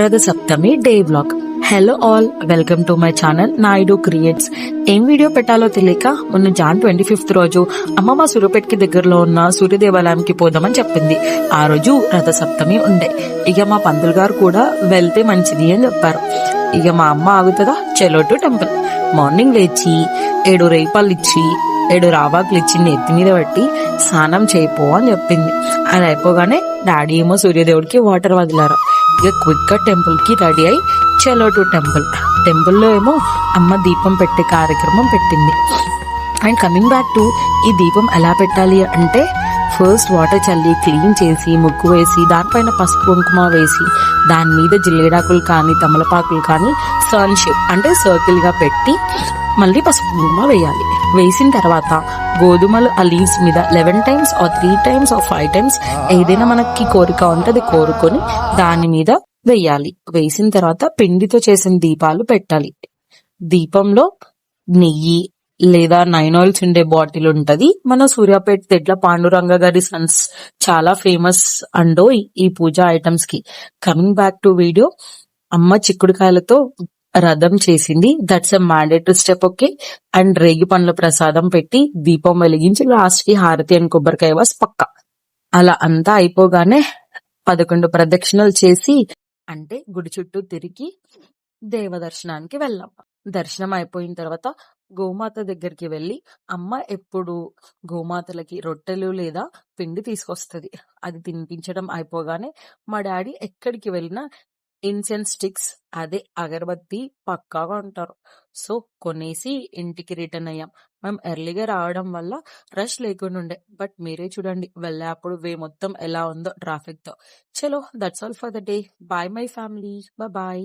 Ratha Saptami day blog. Hello all, welcome to my channel Naidu creates. ఏం video పెట్టాలో తెలియక మొన్న జాన్ 25th రోజు అమ్మమ్మ సూర్యాపేటకి దగ్గరలో ఉన్న సూర్య దేవాలయంకి పోదామని చెప్పింది. ఆ రోజు రథ సప్తమి ఉండే. ఇక మా పంతులు గారు కూడా వెళ్తే మంచిది అని చెప్పారు. ఇక మా అమ్మ ఆగుతుందా, చలో టు టెంపుల్. మార్నింగ్ లేచి 7 రేపాలు ఇచ్చి 7 రావాకులు ఇచ్చి నెత్తి మీద పెట్టి స్నానం చేయిపో అని చెప్పింది. అది అయిపోగానే డాడీ ఏమో సూర్యదేవుడికి వాటర్ వదిలారు. ఇక క్విక్ గా టెంపుల్ కి రెడీ అయి చలో టు టెంపుల్. టెంపుల్లో ఏమో అమ్మ దీపం పెట్టే కార్యక్రమం పెట్టింది. అండ్ కమింగ్ బ్యాక్ టు ఈ దీపం ఎలా పెట్టాలి అంటే, ఫస్ట్ వాటర్ చల్లి క్లీన్ చేసి ముగ్గు వేసి దానిపైన పసుపు కుంకుమ వేసి దాని మీద జిల్లేడాకులు కానీ తమలపాకులు కానీ సర్న్ షేప్ అంటే సర్కిల్ గా పెట్టి మళ్ళీ పసుపు కుంకుమ వేయాలి. వేసిన తర్వాత గోధుమలు ఆ లీవ్స్ మీద 11 times or 3 times or 5 times ఏదైనా మనకి కోరిక ఉంటే అది కోరుకొని దాని మీద వేయాలి. వేసిన తర్వాత పిండితో చేసిన దీపాలు పెట్టాలి. దీపంలో నెయ్యి లేదా 9 oils ఉండే బాటిల్ ఉంటది. మన సూర్యాపేట తెడ్ల పాండురంగ గారి సన్స్ చాలా ఫేమస్ అండో ఈ పూజా ఐటమ్స్ కి. కమింగ్ బ్యాక్ టు వీడియో, అమ్మ చిక్కుడుకాయలతో రథం చేసింది. That's a mandatory step. Okay. And రేగి పండ్ల ప్రసాదం పెట్టి దీపం వెలిగించి లాస్ట్ కి హారతి అండ్ కొబ్బరికాయ వాస్ పక్క. అలా అంతా అయిపోగానే 11 ప్రదక్షిణలు చేసి అంటే గుడి చుట్టూ తిరిగి దేవ దర్శనానికి వెళ్ళాం. దర్శనం అయిపోయిన తర్వాత గోమాత దగ్గరికి వెళ్లి అమ్మ ఎప్పుడు గోమాతలకి రొట్టెలు లేదా పిండి తీసుకొస్తది. అది తినిపించడం అయిపోగానే మా డాడీ ఎక్కడికి వెళ్ళినా ఇన్సెన్స్ స్టిక్స్ అదే అగరబత్తి పక్కాగా ఉంటారు. సో కొనేసి ఇంటికి రిటర్న్ అయ్యాం. మేము ఎర్లీగా రావడం వల్ల రష్ లేకుండా ఉండే. బట్ మీరే చూడండి వెళ్ళే అప్పుడు వే మొత్తం ఎలా ఉందో ట్రాఫిక్ తో. చలో, that's all for the day. Bye my family, bye.